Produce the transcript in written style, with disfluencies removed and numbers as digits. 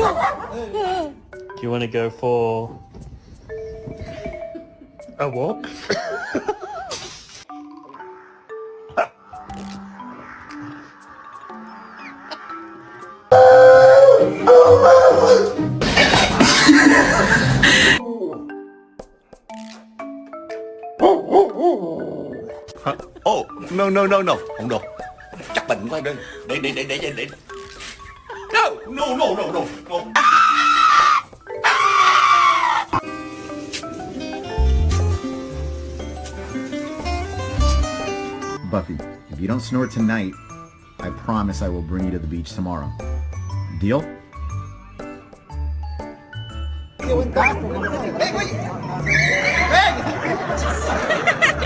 Do you want to go for a walk? Oh, no, không được. Chắc bệnh quá, để. No. Buffy, if you don't snore tonight, I promise I will bring you to the beach tomorrow. Deal? Hey,